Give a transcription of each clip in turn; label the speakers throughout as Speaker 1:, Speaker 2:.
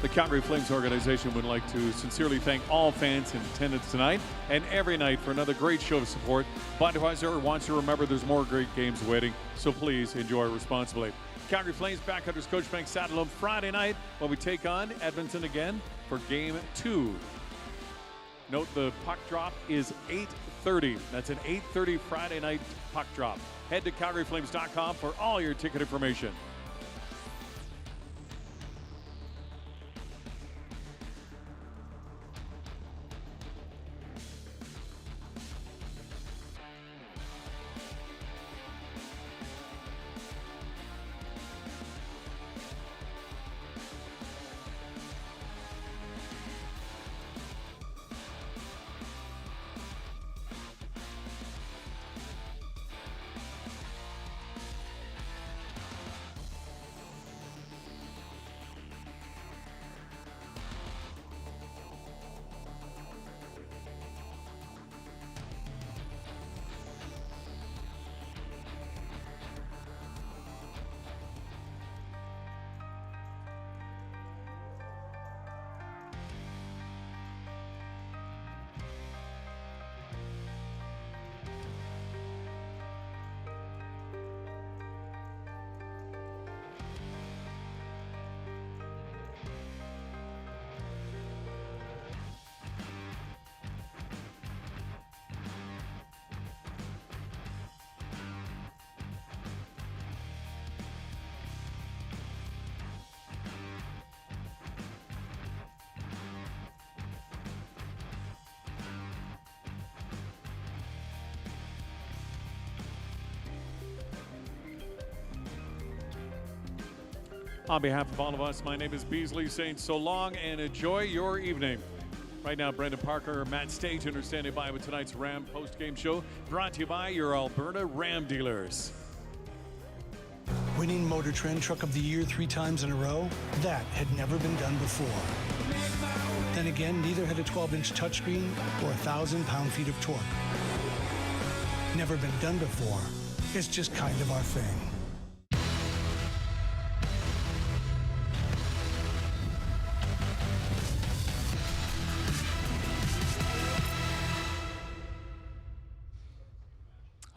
Speaker 1: The Calgary Flames organization would like to sincerely thank all fans in attendance tonight and every night for another great show of support. Budweiser wants you to remember there's more great games waiting, so please enjoy responsibly. Calgary Flames back under Scotiabank Saddledome Friday night when we take on Edmonton again for Game 2. Note the puck drop is 8:30. That's an 8:30 Friday night puck drop. Head to CalgaryFlames.com for all your ticket information. On behalf of all of us, my name is Beasley saying so long and enjoy your evening. Right now, Brendan Parker and Matt Stajan are standing by with tonight's Ram post-game show, brought to you by your Alberta Ram dealers.
Speaker 2: Winning Motor Trend Truck of the Year 3 times in a row? That had never been done before. Then again, neither had a 12-inch touchscreen or 1,000 pound-feet of torque. Never been done before. It's just kind of our thing.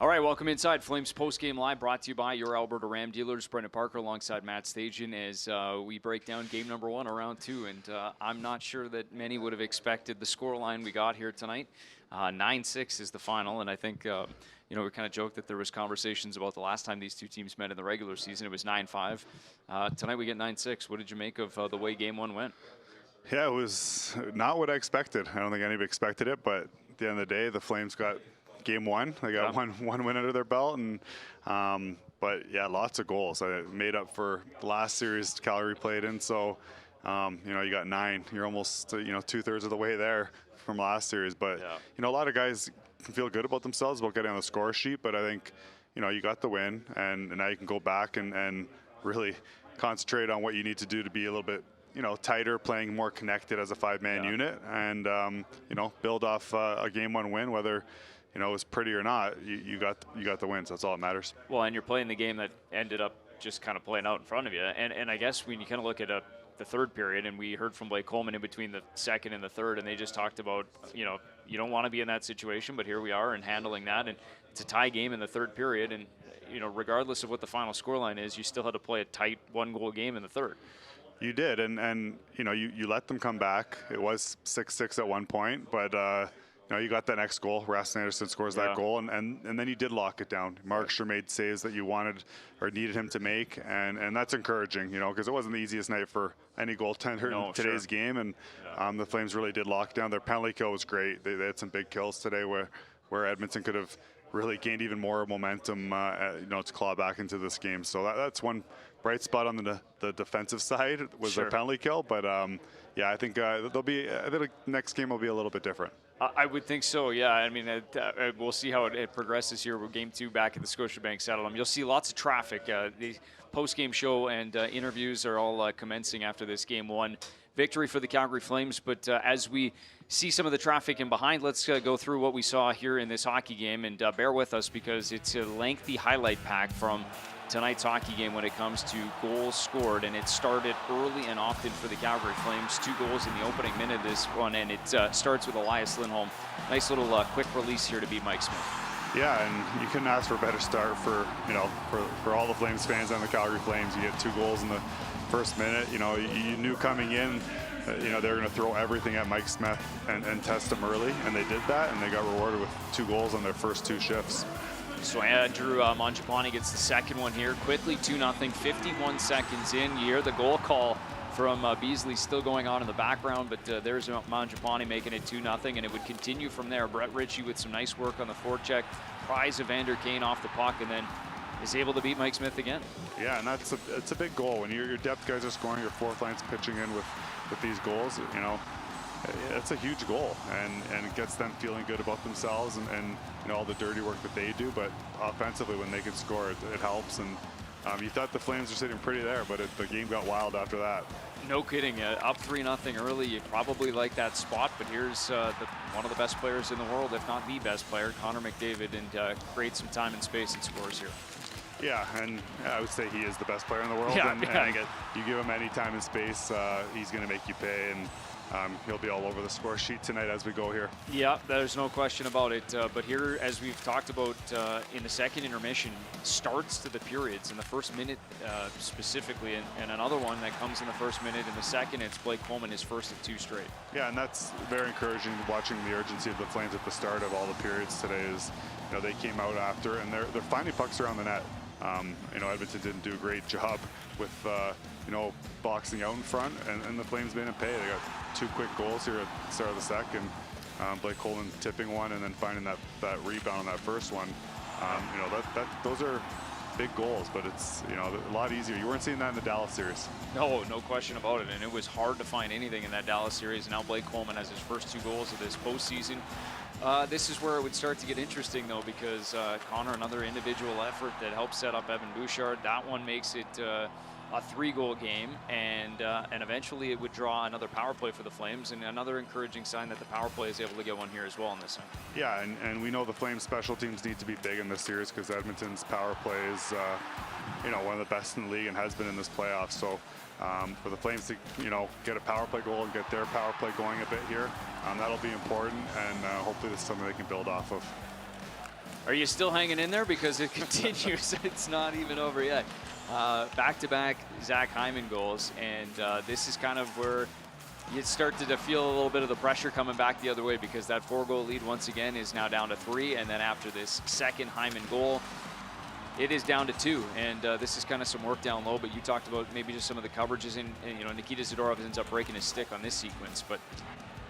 Speaker 3: All right, welcome inside Flames Postgame Live, brought to you by your Alberta Ram dealers. Brendan Parker alongside Matt Stajan as we break down game number 1 of round 2. And I'm not sure that many would have expected the scoreline we got here tonight. 9-6 is the final, and I think we kind of joked that there was conversations about the last time these two teams met in the regular season. It was 9-5. Tonight we get 9-6. What did you make of the way game 1 went?
Speaker 4: Yeah, it was not what I expected. I don't think anybody expected it, but at the end of the day, the Flames got game 1. They got one win under their belt, and but yeah, lots of goals. I made up for the last series Calgary played in. So you got 9. You're almost 2/3 of the way there from last series. But a lot of guys can feel good about themselves about getting on the score sheet. But I think you got the win, and now you can go back and really concentrate on what you need to do to be a little bit tighter, playing more connected as a 5-man unit, and build off a game 1 win, whether it was pretty or not. You got the win, so that's all that matters.
Speaker 3: Well, and you're playing the game that ended up just kind of playing out in front of you. And I guess when you kind of look at the third period, and we heard from Blake Coleman in between the second and the third, and they just talked about, you don't want to be in that situation, but here we are and handling that. And it's a tie game in the third period, and regardless of what the final scoreline is, you still had to play a tight 1-goal game in the third.
Speaker 4: You did, and you let them come back. It was 6-6 at one point, but you got that next goal. Rasmus Anderson scores that goal, and then you did lock it down. Markstrom made saves that you wanted or needed him to make, and that's encouraging, because it wasn't the easiest night for any goaltender in today's game, and the Flames really did lock down. Their penalty kill was great. They had some big kills today where Edmonton could have really gained even more momentum, to claw back into this game. So that's one bright spot on the defensive side was their penalty kill, but I think the next game will be a little bit different.
Speaker 3: I would think so, yeah. I mean, we'll see how it progresses here with Game 2 back at the Scotiabank Saddledome. You'll see lots of traffic. The post-game show and interviews are all commencing after this Game 1 victory for the Calgary Flames. But as we see some of the traffic in behind, let's go through what we saw here in this hockey game. And bear with us because it's a lengthy highlight pack from tonight's hockey game when it comes to goals scored, and it started early and often for the Calgary Flames. 2 goals in the opening minute of this one, and it starts with Elias Lindholm. Nice little quick release here to beat Mike Smith.
Speaker 4: Yeah, and you couldn't ask for a better start for for all the Flames fans and the Calgary Flames. You get 2 goals in the first minute. You knew coming in, they were going to throw everything at Mike Smith and test him early, and they did that, and they got rewarded with 2 goals on their first 2 shifts.
Speaker 3: So Andrew Mangiapane gets the second one here. Quickly 2-0, 51 seconds in. You hear the goal call from Beasley still going on in the background, but there's Mangiapane making it 2-0, and it would continue from there. Brett Ritchie with some nice work on the forecheck, pries Evander Kane off the puck, and then is able to beat Mike Smith again.
Speaker 4: Yeah, and it's a big goal. When your depth guys are scoring, your fourth line's pitching in with these goals, it's a huge goal, and it gets them feeling good about themselves and all the dirty work that they do. But offensively, when they can score, it helps. And you thought the Flames were sitting pretty there, but the game got wild after that.
Speaker 3: No kidding. Up 3-0 early. You probably like that spot, but here's one of the best players in the world, if not the best player, Connor McDavid, and creates some time and space and scores here.
Speaker 4: Yeah, and I would say he is the best player in the world.
Speaker 3: Yeah,
Speaker 4: and you give him any time and space, he's going to make you pay, and he'll be all over the score sheet tonight as we go here.
Speaker 3: Yeah, there's no question about it. But here, as we've talked about in the second intermission, starts to the periods in the first minute specifically, and another one that comes in the first minute in the second. It's Blake Coleman, his first of 2 straight. Yeah,
Speaker 4: and that's very encouraging, watching the urgency of the Flames at the start of all the periods today. Is they came out after, and they're finding pucks around the net. Edmonton didn't do a great job with boxing out in front, and the Flames made him pay. They got 2 quick goals here at the start of the second. Blake Coleman tipping one and then finding that rebound on that first one. Those are big goals, but it's a lot easier. You weren't seeing that in the Dallas series.
Speaker 3: No question about it, and it was hard to find anything in that Dallas series. And now Blake Coleman has his first 2 goals of this postseason. This is where it would start to get interesting, though, because Connor, another individual effort that helps set up Evan Bouchard. That one makes it a 3-goal game, and eventually it would draw another power play for the Flames, and another encouraging sign that the power play is able to get one here as well in this one.
Speaker 4: Yeah, and we know the Flames special teams need to be big in this series because Edmonton's power play is one of the best in the league and has been in this playoff. So for the Flames to get a power play goal and get their power play going a bit here, that'll be important, and hopefully this is something they can build off of.
Speaker 3: Are you still hanging in there? Because it continues. It's not even over yet. Back-to-back Zach Hyman goals, and this is kind of where you start to feel a little bit of the pressure coming back the other way, because that 4-goal lead once again is now down to 3, and then after this second Hyman goal, it is down to 2, and this is kind of some work down low. But you talked about maybe just some of the coverages, and Nikita Zadorov ends up breaking his stick on this sequence, but.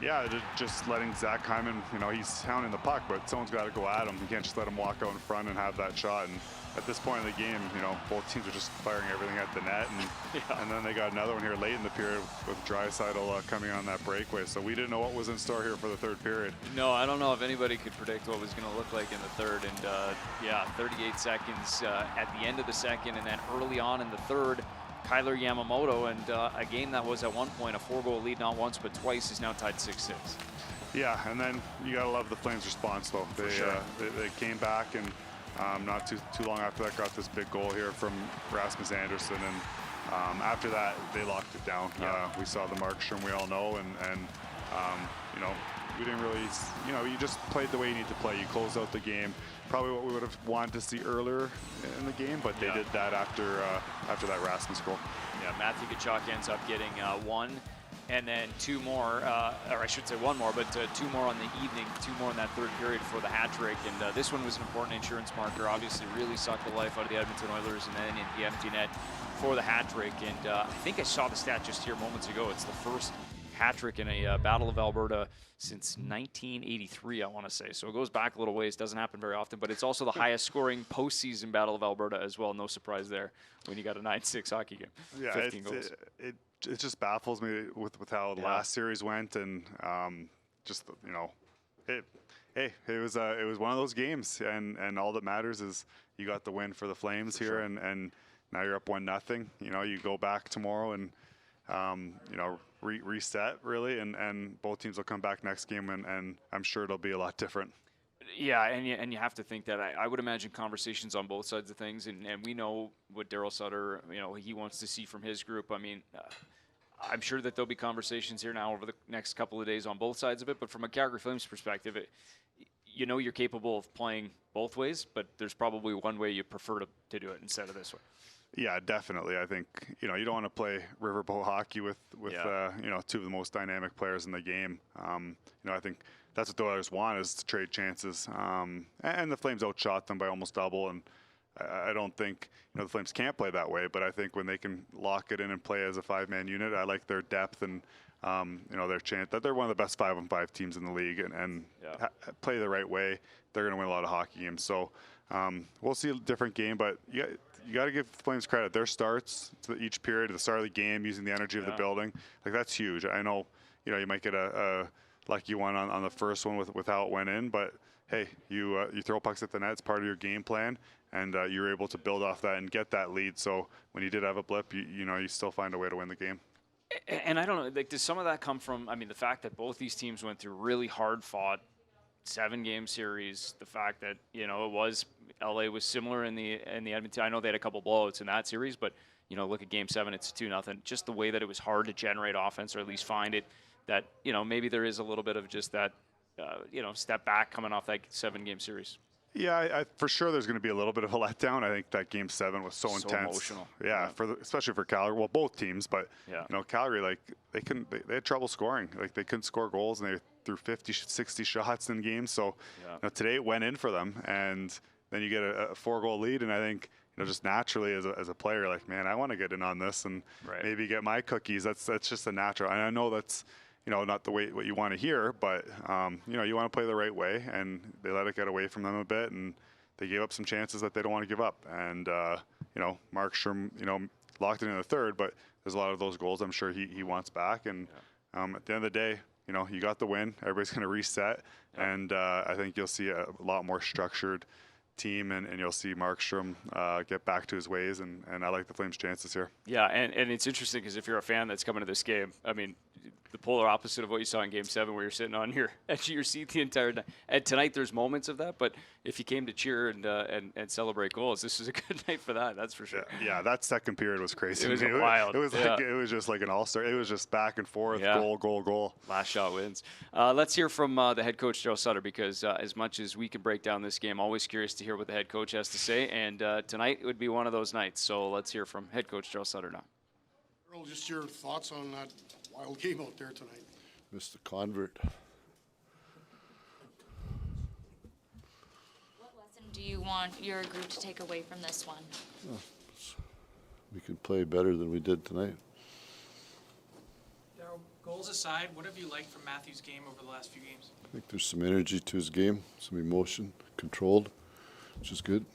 Speaker 4: Yeah, just letting Zach Hyman, he's hounding the puck, but someone's got to go at him. You can't just let him walk out in front and have that shot. And at this point in the game, both teams are just firing everything at the net. And then they got another one here late in the period with Draisaitl coming on that breakaway. So we didn't know what was in store here for the third period.
Speaker 3: No, I don't know if anybody could predict what was going to look like in the third. And 38 seconds at the end of the second, and then early on in the third, Kyler Yamamoto, and a game that was at one point a 4-goal lead, not once but twice, is now tied 6-6.
Speaker 4: Yeah, and then you gotta love the Flames' response, though. They came back, and not too long after that got this big goal here from Rasmus Andersson, and after that they locked it down.
Speaker 3: Yeah.
Speaker 4: We saw the Markstrom we all know, and we didn't really, you just played the way you need to play. You closed out the game. Probably what we would have wanted to see earlier in the game, but they did that after that Rasmus goal.
Speaker 3: Yeah, Matthew Tkachuk ends up getting 1, and then 2 more, or I should say 1 more, but 2 more on the evening, 2 more in that third period for the hat trick. And this one was an important insurance marker. Obviously, really sucked the life out of the Edmonton Oilers, and then in the empty net for the hat trick. And I think I saw the stat just here moments ago. It's the first hat trick in a Battle of Alberta since 1983, I want to say. So it goes back a little ways. Doesn't happen very often, but it's also the highest scoring postseason Battle of Alberta as well. No surprise there when you got a 9-6 hocky game.
Speaker 4: Yeah,
Speaker 3: 15 goals.
Speaker 4: It just baffles me with how the last series went, and it was one of those games, and all that matters is you got the win for the Flames here, sure. and now you're up 1-0. You go back tomorrow and reset really, and both teams will come back next game, and I'm sure it'll be a lot different.
Speaker 3: Yeah, and you have to think that I would imagine conversations on both sides of things, and we know what Darryl Sutter, he wants to see from his group. I mean, I'm sure that there'll be conversations here now over the next couple of days on both sides of it, but from a Calgary Flames perspective, you're capable of playing both ways, but there's probably one way you prefer to do it instead of this way.
Speaker 4: Yeah, definitely. I think, you don't want to play riverboat hockey with two of the most dynamic players in the game. I think that's what the Oilers want, is to trade chances. And the Flames outshot them by almost double. And I don't think, the Flames can't play that way, but I think when they can lock it in and play as a 5-man unit, I like their depth and, their chance that they're one of the best 5-on-5 teams in the league and play the right way. They're going to win a lot of hockey games. So we'll see a different game, but you got to give the Flames credit. Their starts to each period, at the start of the game, using the energy of the building, that's huge. I know, you might get a lucky one on the first one with how it went in, but hey, you throw pucks at the net. It's part of your game plan, and you were able to build off that and get that lead. So when you did have a blip, you still find a way to win the game.
Speaker 3: And I don't know, does some of that come from, the fact that both these teams went through really hard-fought 7-game series, the fact that, LA was similar in the Edmonton. I know they had a couple blowouts in that series, but, look at Game 7, it's 2-0. Just the way that it was hard to generate offense, or at least find it, that, maybe there is a little bit of just that, step back coming off that 7-game series.
Speaker 4: Yeah, I for sure there's going to be a little bit of a letdown. I think that Game 7 was so intense.
Speaker 3: Emotional.
Speaker 4: Yeah, especially for Calgary. Well, both teams, but Calgary, they had trouble scoring. They couldn't score goals, and they threw 50, 60 shots in games. So today it went in for them, and then you get a 4-goal lead, and I think just naturally as a player, man, I want to get in on this and maybe get my cookies. That's just a natural, and I know that's not the way what you want to hear, but you want to play the right way, and they let it get away from them a bit, and they gave up some chances that they don't want to give up. And Markstrom, locked it in the third, but there's a lot of those goals I'm sure he wants back. And at the end of the day, you got the win. Everybody's going to reset, and I think you'll see a lot more structured team, and you'll see Markstrom get back to his ways, and I like the Flames' chances here.
Speaker 3: Yeah, and it's interesting because if you're a fan that's coming to this game, the polar opposite of what you saw in Game 7, where you're sitting on your edge of your seat the entire night. And tonight there's moments of that, but if you came to cheer and celebrate goals, this is a good night for that. That's for sure.
Speaker 4: Yeah, that second period was crazy.
Speaker 3: It was wild.
Speaker 4: It was just like an all-star. It was just back and forth, goal.
Speaker 3: Last shot wins. Let's hear from the head coach, Darryl Sutter, because as much as we can break down this game, always curious to hear what the head coach has to say. And tonight would be one of those nights. So let's hear from head coach Darryl Sutter now.
Speaker 5: Earl, just your thoughts on that wild game out there tonight.
Speaker 6: Missed the convert.
Speaker 7: What lesson do you want your group to take away from this one?
Speaker 6: We could play better than we did tonight.
Speaker 8: Darryl, goals aside, what have you liked from Matthew's game over the last few games?
Speaker 6: I think there's some energy to his game, some emotion, controlled, which is good.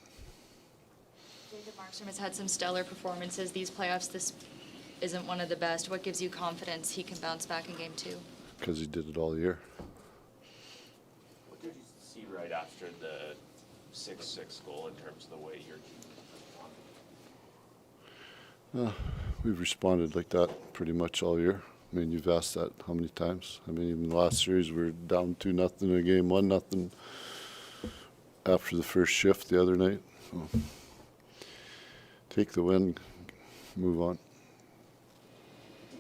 Speaker 7: Jacob Markstrom has had some stellar performances these playoffs. This isn't one of the best. What gives you confidence he can bounce back in Game 2?
Speaker 6: Because he did it all year.
Speaker 9: What did you see right after the 6-6 goal in terms of the way your team?
Speaker 6: We've responded like that pretty much all year. You've asked that how many times? Even the last series we were down 2-0 in a game, 1-0 after the first shift the other night. So, take the win, move on.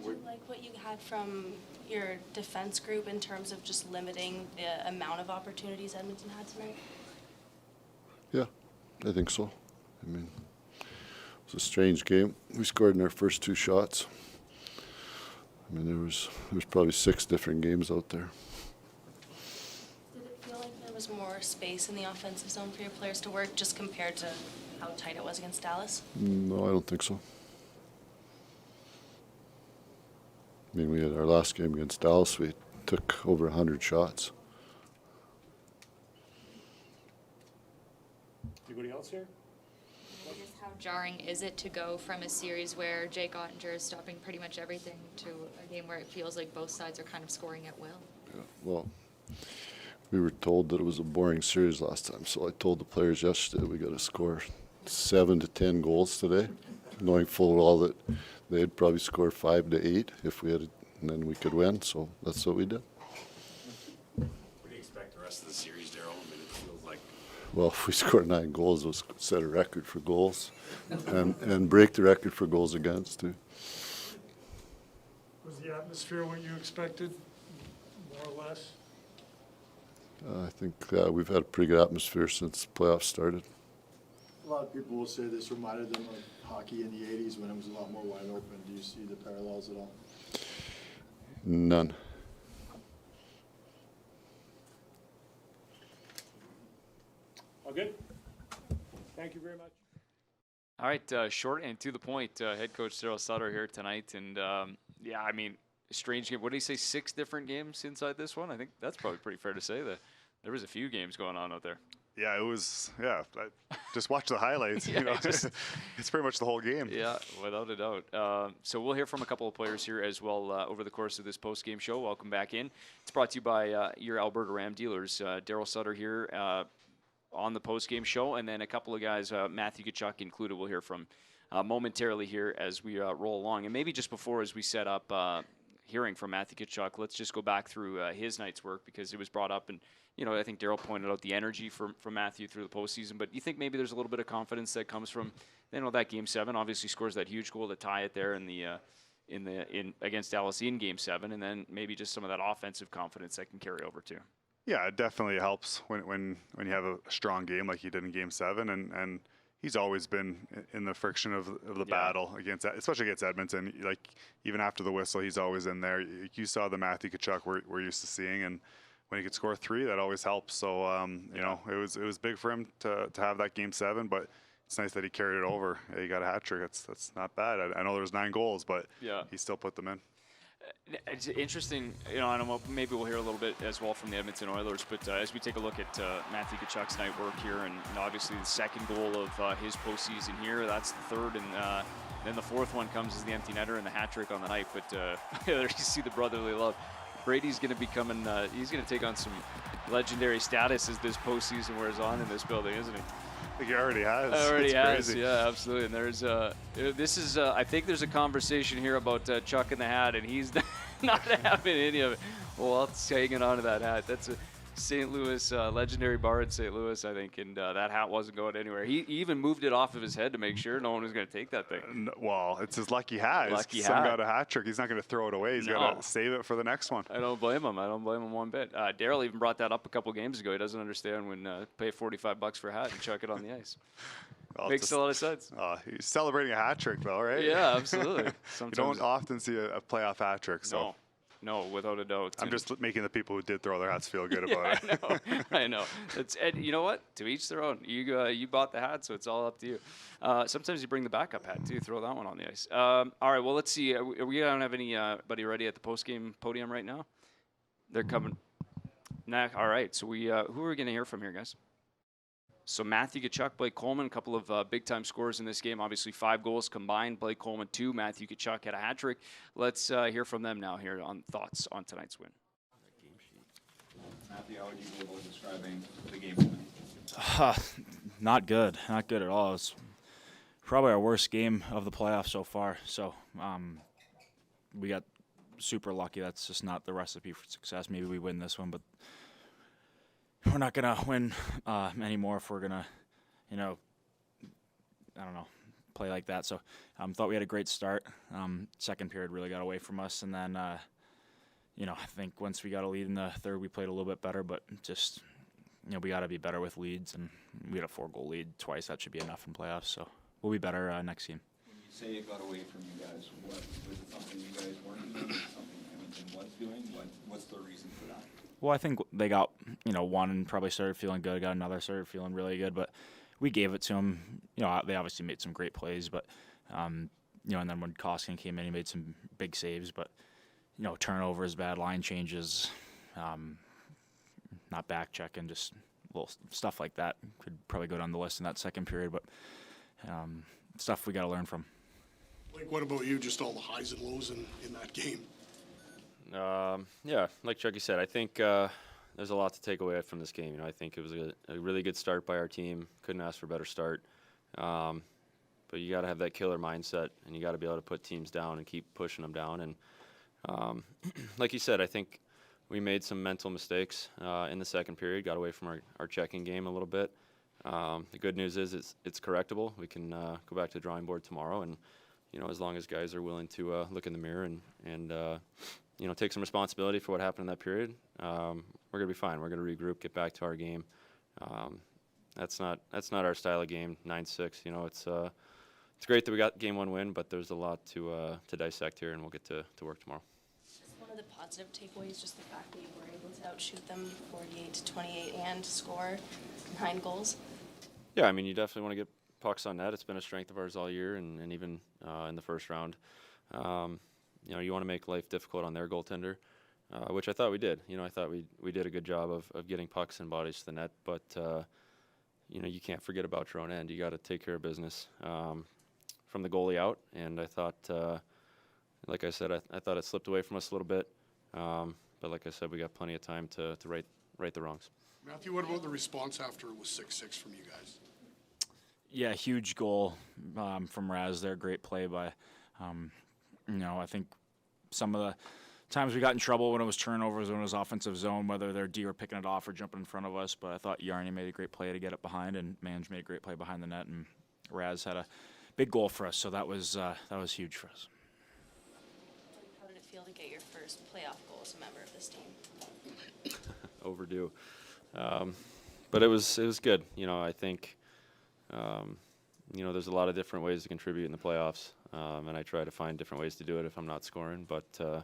Speaker 10: Did you like what you had from your defense group in terms of just limiting the amount of opportunities Edmonton had tonight?
Speaker 6: Yeah, I think so. It was a strange game. We scored in our first 2 shots. There was probably 6 different games out there.
Speaker 10: Did it feel like there was more space in the offensive zone for your players to work just compared to how tight it was against Dallas?
Speaker 6: No, I don't think so. We had our last game against Dallas, we took over 100 shots.
Speaker 1: Anybody else here?
Speaker 7: Just how jarring is it to go from a series where Jake Ottinger is stopping pretty much everything to a game where it feels like both sides are kind of scoring at will?
Speaker 6: Yeah, well, we were told that it was a boring series last time, so I told the players yesterday we got to score 7 to 10 goals today, knowing full well that they'd probably score 5 to 8 if we had it, and then we could win. So that's what we did.
Speaker 9: What do you expect the rest of the series, Darryl?
Speaker 6: Well, if we score 9 goals, we'll set a record for goals and break the record for goals against, too.
Speaker 11: Was the atmosphere what you expected, more or less?
Speaker 6: I think we've had a pretty good atmosphere since playoffs started.
Speaker 12: A lot of people will say this reminded them of hockey in the 80s when it was a lot more wide open. Do you see the parallels at all?
Speaker 6: None.
Speaker 11: All good? Thank you very much.
Speaker 3: All right, short and to the point, head coach Darryl Sutter here tonight. And, yeah, I mean, strange game. What did he say, 6 different games inside this one? I think that's probably pretty fair to say that there was a few games going on out there.
Speaker 4: Yeah, it was. Yeah, just watch the highlights.
Speaker 3: Yeah,
Speaker 4: you know, it's pretty much the whole game.
Speaker 3: Yeah, without a doubt. So we'll hear from a couple of players here as well over the course of this post-game show. Welcome back in. It's brought to you by your Alberta Ram dealers. Darryl Sutter here on the post-game show, and then a couple of guys, Matthew Tkachuk included, we'll hear from momentarily here as we roll along. And maybe just before, as we set up hearing from Matthew Tkachuk, let's just go back through his night's work, because it was brought up, and you know, I think Darryl pointed out the energy from Matthew through the postseason. But you think maybe there's a little bit of confidence that comes from, you know, that Game 7. Obviously, scores that huge goal to tie it there in against Dallas in Game 7, and then maybe just some of that offensive confidence that can carry over too.
Speaker 4: Yeah, it definitely helps when you have a strong game like he did in Game 7, and he's always been in the friction of the battle against, especially against Edmonton. Like even after the whistle, he's always in there. You saw the Matthew Tkachuk we're used to seeing, and when he could score 3, that always helps. So you know, it was big for him to have that Game 7, but it's nice that he carried it over. He got a hat trick. That's not bad. I know there was 9 goals, but he still put them in.
Speaker 3: It's interesting, you know, and maybe we'll hear a little bit as well from the Edmonton Oilers, but as we take a look at Matthew Tkachuk's night work here, and obviously the second goal of his postseason here, that's the third, and then the fourth one comes as the empty netter and the hat trick on the night. But there you see the brotherly love. Brady's going to be coming, he's going to take on some legendary status as this postseason wears on in this building, isn't he?
Speaker 4: I think he already has.
Speaker 3: Already has,
Speaker 4: crazy.
Speaker 3: yeah, absolutely. And there's this is I think there's a conversation here about Chuck in the hat, and he's not having any of it. Well, it's hanging on to that hat. That's a St. Louis legendary bar in St. Louis, I think, and that hat wasn't going anywhere. He even moved it off of his head to make sure no one was going to take that thing.
Speaker 4: Well, it's his lucky hat. His son got a hat trick. He's not going to throw it away. He's got to save it for the next one.
Speaker 3: I don't blame him. I don't blame him one bit. Darryl even brought that up a couple games ago. He doesn't understand when pay $45 for a hat and chuck it on the ice. Well, makes a lot of sense.
Speaker 4: He's celebrating a hat trick, though, right?
Speaker 3: Yeah, absolutely.
Speaker 4: You don't often see a playoff hat trick. So.
Speaker 3: No, without a doubt.
Speaker 4: I'm just making the people who did throw their hats feel good about it.
Speaker 3: I know. You know what? To each their own. You bought the hat, so it's all up to you. Sometimes you bring the backup hat, too. Throw that one on the ice. All right, well, let's see. We don't have anybody ready at the post-game podium right now? They're coming. All right, so who are we going to hear from here, guys? So Matthew Tkachuk, Blake Coleman, a couple of big-time scorers in this game. Obviously, 5 goals combined. Blake Coleman 2. Matthew Tkachuk had a hat trick. Let's hear from them now here on thoughts on tonight's win.
Speaker 13: Matthew, how would you go about describing the game tonight?
Speaker 14: Not good. Not good at all. It's probably our worst game of the playoffs so far. So we got super lucky. That's just not the recipe for success. Maybe we win this one, but we're not going to win anymore if we're going to, I don't know, play like that. So thought we had a great start. Second period really got away from us. And then, I think once we got a lead in the third, we played a little bit better. But just, we got to be better with leads. And we had a 4-goal lead twice. That should be enough in playoffs. So we'll be better next game.
Speaker 13: When you say it got away from you guys, was it something you guys weren't doing? Something Edmonton was doing? What's the reason for that?
Speaker 14: Well, I think they got, one and probably started feeling good, got another, started feeling really good, but we gave it to them. They obviously made some great plays, but, and then when Koskinen came in, he made some big saves, but, turnovers, bad line changes, not back checking, just little stuff like that could probably go down the list in that second period, but stuff we got to learn from.
Speaker 5: Like, what about you, just all the highs and lows in that game?
Speaker 15: Yeah, like Chucky said, I think there's a lot to take away from this game. I think it was a really good start by our team. Couldn't ask for a better start. But you got to have that killer mindset, and you got to be able to put teams down and keep pushing them down. And like you said, I think we made some mental mistakes in the second period, got away from our checking game a little bit. The good news is it's correctable. We can go back to the drawing board tomorrow, and as long as guys are willing to look in the mirror and take some responsibility for what happened in that period, we're gonna be fine. We're gonna regroup, get back to our game. That's not our style of game. 9-6. It's great that we got game 1 win, but there's a lot to dissect here, and we'll get to work tomorrow.
Speaker 10: Just one of the positive takeaways, just the fact that you were able to outshoot them 48-28 and score 9 goals.
Speaker 15: Yeah, I mean, you definitely want to get pucks on net. It's been a strength of ours all year, and even in the first round. You want to make life difficult on their goaltender, which I thought we did. I thought we did a good job of getting pucks and bodies to the net, but you can't forget about your own end. You got to take care of business from the goalie out, and I thought, like I said, I thought it slipped away from us a little bit, but like I said, we got plenty of time to right the wrongs.
Speaker 5: Matthew, what about the response after it was 6-6 from you guys?
Speaker 14: Yeah, huge goal from Raz there. Great play by, I think some of the times we got in trouble when it was turnovers, when it was offensive zone, whether their D were picking it off or jumping in front of us. But I thought Yarny made a great play to get it behind, and Mange made a great play behind the net, and Raz had a big goal for us. So that was huge for us.
Speaker 10: How did it feel to get your first playoff goal as a member of this team?
Speaker 15: Overdue, but it was good. I think there's a lot of different ways to contribute in the playoffs, and I try to find different ways to do it if I'm not scoring. But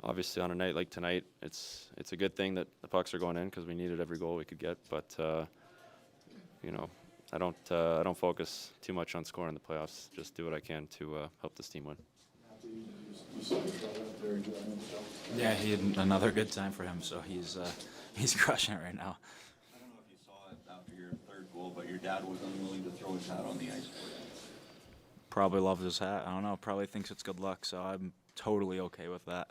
Speaker 15: obviously, on a night like tonight, it's a good thing that the pucks are going in because we needed every goal we could get. But I don't focus too much on scoring in the playoffs. Just do what I can to help this team win.
Speaker 14: Yeah, he had another good time for him, so he's crushing it right now.
Speaker 13: I don't know if you saw it after your third goal, but your dad was unwilling to throw his hat on the ice for you.
Speaker 14: Probably loves his hat. I don't know. Probably thinks it's good luck, so I'm totally okay with that.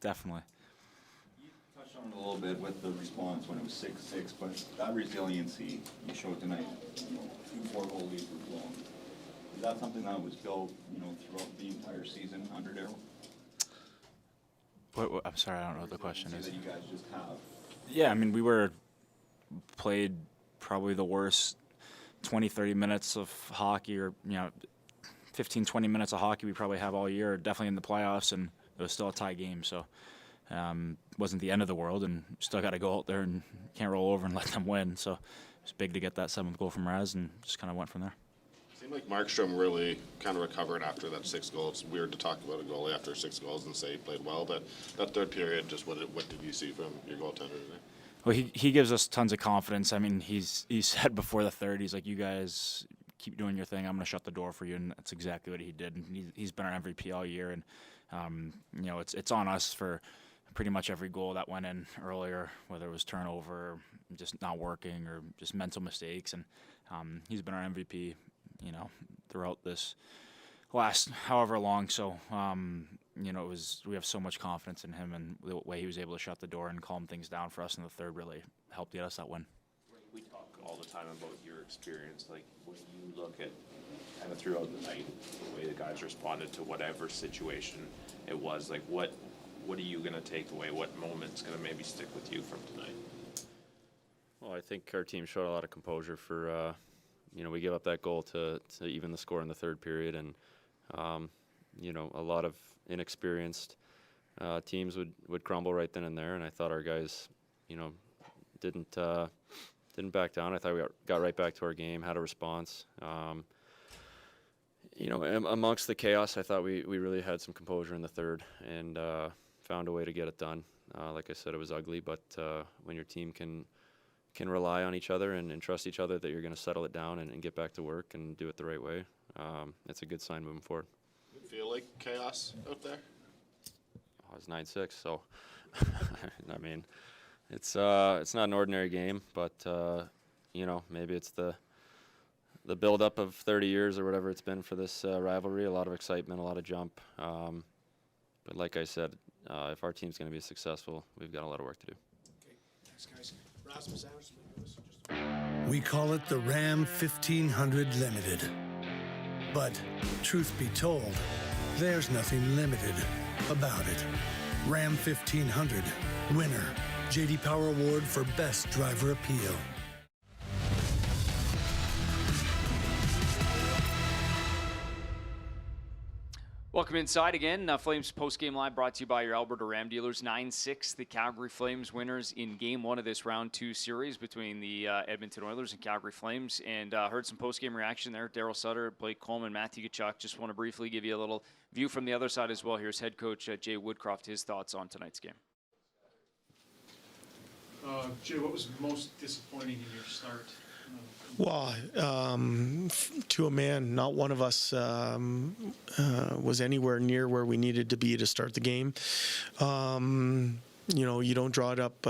Speaker 14: Definitely.
Speaker 13: You touched on it a little bit with the response when it was 6-6, but that resiliency you showed tonight, 2-4 goal leads were blown. Is that something that was built, throughout the entire season under Darryl?
Speaker 14: What, I'm sorry, I don't know what the question is.
Speaker 13: That you guys just have.
Speaker 14: Yeah, I mean, we played probably the worst 20-30 minutes of hockey, or 15-20 minutes of hockey we probably have all year, definitely in the playoffs, and it was still a tie game, so wasn't the end of the world, and still got to go out there and can't roll over and let them win. So it's big to get that 7th goal from Raz, and just kind of went from there.
Speaker 16: Seemed like Markstrom really kind of recovered after that 6 goal. It's weird to talk about a goalie after 6 goals and say he played well, but that third period, just what did you see from your goaltender today?
Speaker 14: Well, he gives us tons of confidence. I mean, he said before the third, he's like, you guys keep doing your thing. I'm going to shut the door for you, and that's exactly what he did. And he's been our MVP all year, and it's on us for pretty much every goal that went in earlier, whether it was turnover, or just not working, or just mental mistakes. And he's been our MVP, throughout this last however long. So, we have so much confidence in him, and the way he was able to shut the door and calm things down for us in the third really helped get us that win.
Speaker 9: We talk all the time about your experience, like when you look at kind of throughout the night, the way the guys responded to whatever situation it was, like what are you going to take away? What moment's going to maybe stick with you from tonight?
Speaker 15: Well, I think our team showed a lot of composure for, we gave up that goal to even the score in the third period, and, a lot of inexperienced teams would crumble right then and there, and I thought our guys, didn't back down. I thought we got right back to our game, had a response. Amongst the chaos, I thought we really had some composure in the third, and found a way to get it done. Like I said, it was ugly, but when your team can rely on each other and trust each other that you're going to settle it down and get back to work and do it the right way, it's a good sign moving forward.
Speaker 16: Did it feel like chaos out there?
Speaker 15: Oh, it was 9-6, so I mean, it's not an ordinary game, but maybe it's the build-up of 30 years or whatever it's been for this rivalry. A lot of excitement, a lot of jump. But like I said, if our team's going to be successful, we've got a lot of work to do.
Speaker 2: Okay, thanks, guys. Rasmus Anderson. We call it the Ram 1500 Limited. But truth be told, there's nothing limited about it. Ram 1500, winner, J.D. Power Award for Best Driver Appeal.
Speaker 3: Welcome inside again. Flames post-game live brought to you by your Alberta Ram dealers. 9-6, the Calgary Flames winners in Game 1 of this Round 2 series between the Edmonton Oilers and Calgary Flames. And heard some post-game reaction there. Darryl Sutter, Blake Coleman, Matthew Tkachuk. Just want to briefly give you a little view from the other side as well. Here's head coach Jay Woodcroft, his thoughts on tonight's game.
Speaker 11: Jay, what was most disappointing in your start?
Speaker 17: Well, to a man, not one of us was anywhere near where we needed to be to start the game. You don't draw it up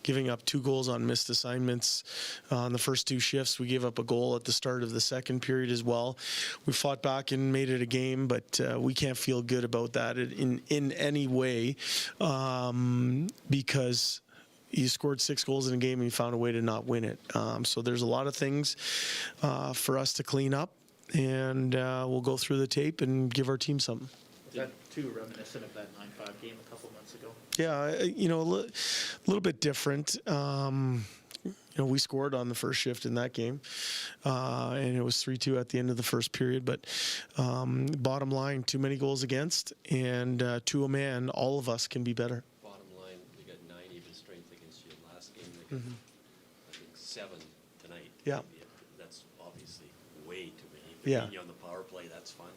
Speaker 17: giving up 2 goals on missed assignments on the first 2 shifts. We gave up a goal at the start of the second period as well. We fought back and made it a game, but we can't feel good about that in any way because you scored 6 goals in a game and you found a way to not win it. So there's a lot of things for us to clean up, and we'll go through the tape and give our team something.
Speaker 18: Is that too reminiscent of that 9-5 game a couple months ago?
Speaker 17: Yeah, a little bit different. We scored on the first shift in that game, and it was 3-2 at the end of the first period. But bottom line, too many goals against, and to a man, all of us can be better.
Speaker 18: I think 7 tonight.
Speaker 17: Yeah.
Speaker 18: That's obviously way too many.
Speaker 17: Yeah.
Speaker 18: Being on the power play, that's fun.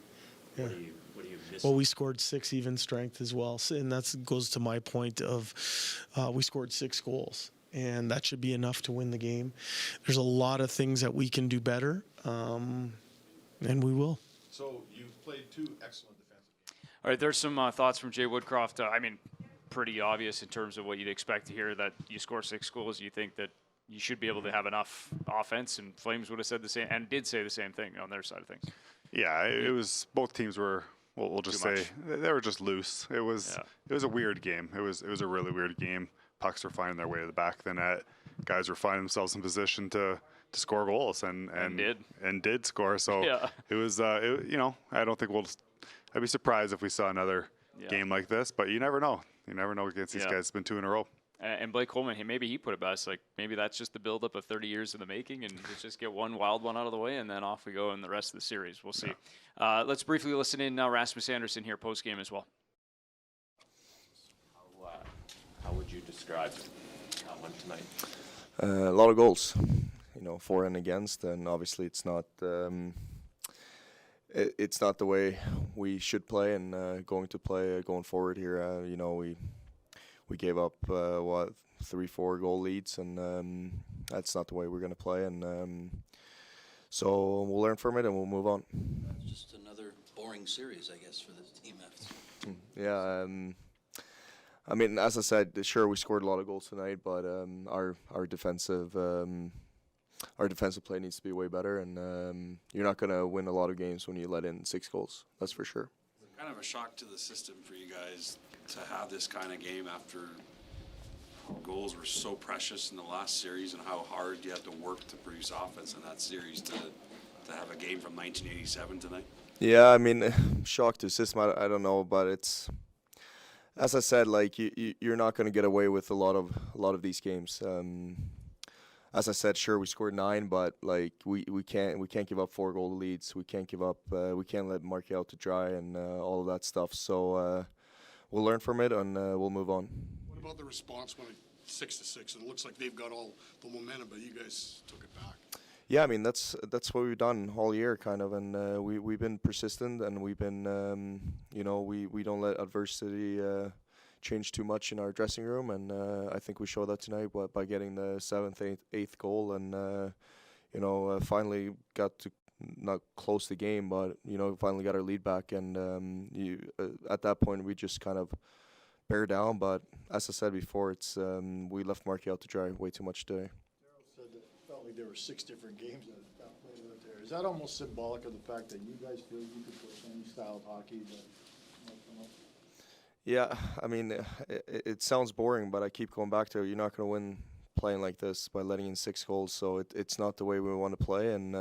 Speaker 17: Yeah.
Speaker 18: What do you miss?
Speaker 17: Well, we scored 6 even strength as well, and that goes to my point of we scored 6 goals, and that should be enough to win the game. There's a lot of things that we can do better, and we will.
Speaker 19: So you've played 2 excellent defensive games.
Speaker 3: All right, there's some thoughts from Jay Woodcroft. Pretty obvious in terms of what you'd expect to hear, that you score 6 goals, you think that you should be able to have enough offense, and Flames would have said the same and did say the same thing on their side of things.
Speaker 4: Yeah, it was, both teams were, we'll just say they were just loose. It was a weird game. It was a really weird game. Pucks were finding their way to the back of the net. Guys were finding themselves in position to score goals and did score. So it was I don't think I'd be surprised if we saw another game like this, but you never know. You never know against these guys. It's been 2 in a row.
Speaker 3: And Blake Coleman, maybe he put it best. Like, maybe that's just the buildup of 30 years in the making, and let's just get one wild one out of the way, and then off we go in the rest of the series. We'll see. Let's briefly listen in now. Rasmus Anderson here post-game as well.
Speaker 9: How would you describe that one tonight?
Speaker 20: A lot of goals, for and against, and obviously it's not it's not the way we should play and going to play going forward here. We gave up 3-4 goal leads, and that's not the way we're going to play. And so we'll learn from it and we'll move on.
Speaker 18: Just another boring series, I guess, for this team after.
Speaker 20: Yeah. As I said, sure we scored a lot of goals tonight, but our defensive play needs to be way better, and you're not going to win a lot of games when you let in 6 goals. That's for sure.
Speaker 21: Kind of a shock to the system for you guys to have this kind of game after goals were so precious in the last series and how hard you had to work to produce offense in that series to have a game from 1987 tonight.
Speaker 20: Yeah, shock to the system. I don't know, but it's, as I said, like you're not going to get away with a lot of these games. As I said, sure we scored 9, but like we can't give up 4 goal leads. We can't give up. We can't let Markey out to dry and all of that stuff. So we'll learn from it and we'll move on.
Speaker 5: What about the response when 6-6? It looks like they've got all the momentum, but you guys took it back.
Speaker 20: Yeah, that's what we've done all year, kind of, and we've been persistent, and we've been we don't let adversity change too much in our dressing room, and I think we showed that tonight by getting the 7th, 8th goal, and finally got to not close the game, but finally got our lead back, and at that point we just kind of bear down. But as I said before, it's we left Markey out to dry way too much today.
Speaker 12: Darryl said that it felt like there were 6 different games that got played out there. Is that almost symbolic of the fact that you guys feel you could play any style of hockey, but
Speaker 20: Yeah, it sounds boring, but I keep going back to it. You're not going to win playing like this by letting in 6 goals, so it's not the way we want to play, and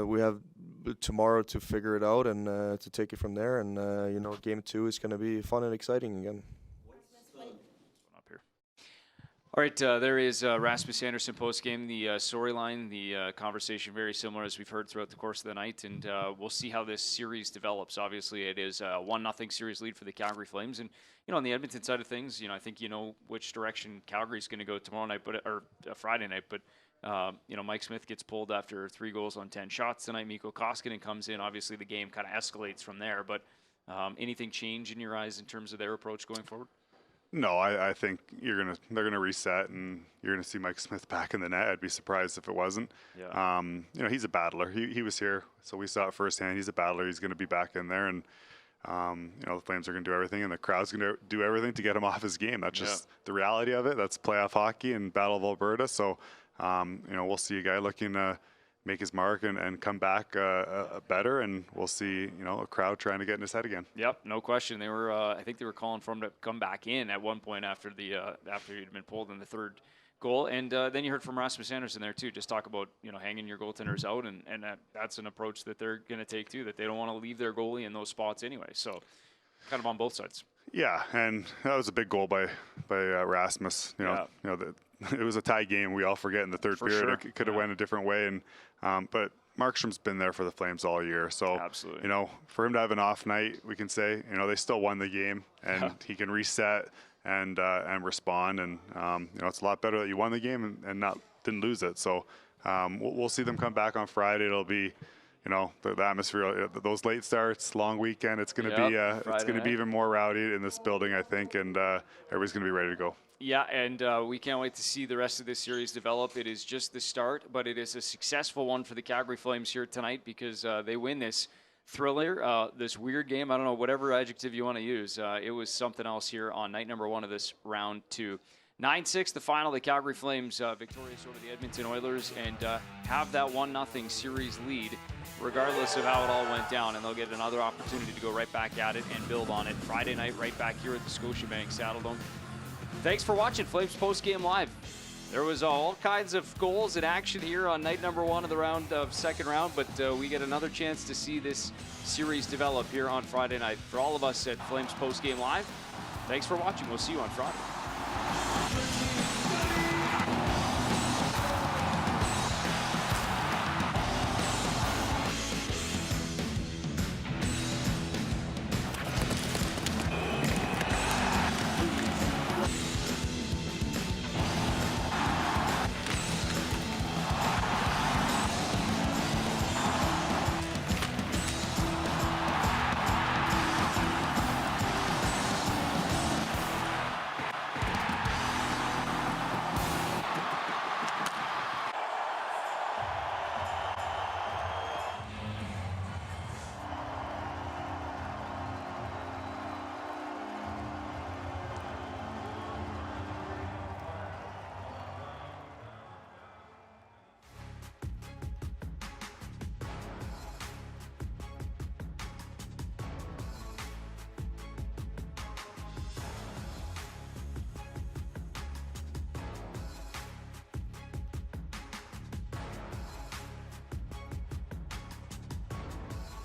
Speaker 20: we have tomorrow to figure it out and to take it from there, and game 2 is going to be fun and exciting again.
Speaker 3: All right, there is Rasmus Anderson post-game, the storyline, the conversation very similar as we've heard throughout the course of the night, and we'll see how this series develops. Obviously, it is a 1-0 series lead for the Calgary Flames, and on the Edmonton side of things, I think which direction Calgary's going to go tomorrow night, or Friday night. But Mike Smith gets pulled after 3 goals on 10 shots tonight. Mikko Koskinen comes in. Obviously, the game kind of escalates from there. But anything change in your eyes in terms of their approach going forward?
Speaker 4: No, I think they're gonna reset, and you're gonna see Mike Smith back in the net. I'd be surprised if it wasn't.
Speaker 3: Yeah.
Speaker 4: He's a battler. He was here, so we saw it firsthand. He's a battler. He's gonna be back in there, and the Flames are gonna do everything, and the crowd's gonna do everything to get him off his game. That's just the reality of it. That's playoff hockey and Battle of Alberta. So, we'll see a guy looking to make his mark and come back better, and we'll see a crowd trying to get in his head again.
Speaker 3: Yep, no question. They were I think they were calling for him to come back in at one point after he'd been pulled in the 3rd goal, and then you heard from Rasmus Anderson there too. Just talk about hanging your goaltenders out, and that's an approach that they're going to take too. That they don't want to leave their goalie in those spots anyway. So kind of on both sides.
Speaker 4: Yeah, and that was a big goal by Rasmus. It was a tie game. We all forget in the 3rd period.
Speaker 3: Sure.
Speaker 4: It could have went a different way, and but Markstrom's been there for the Flames all year. So
Speaker 3: absolutely,
Speaker 4: for him to have an off night, we can say they still won the game, and he can reset and respond. And it's a lot better that you won the game and didn't lose it. So we'll see them come back on Friday. It'll be the atmosphere, those late starts, long weekend. It's going to be even more rowdy in this building, I think, and everybody's going to be ready to go.
Speaker 3: Yeah, and we can't wait to see the rest of this series develop. It is just the start, but it is a successful one for the Calgary Flames here tonight because they win this thriller, this weird game. I don't know, whatever adjective you want to use. It was something else here on night number 1 of this round 2. 9-6, the final. The Calgary Flames victorious over the Edmonton Oilers and have that 1-0 series lead regardless of how it all went down. And they'll get another opportunity to go right back at it and build on it. Friday night, right back here at the Scotiabank Saddledome. Thanks for watching Flames Postgame Live. There was all kinds of goals in action here on night number 1 of the second round, but we get another chance to see this series develop here on Friday night. For all of us at Flames Postgame Live, thanks for watching. We'll see you on Friday.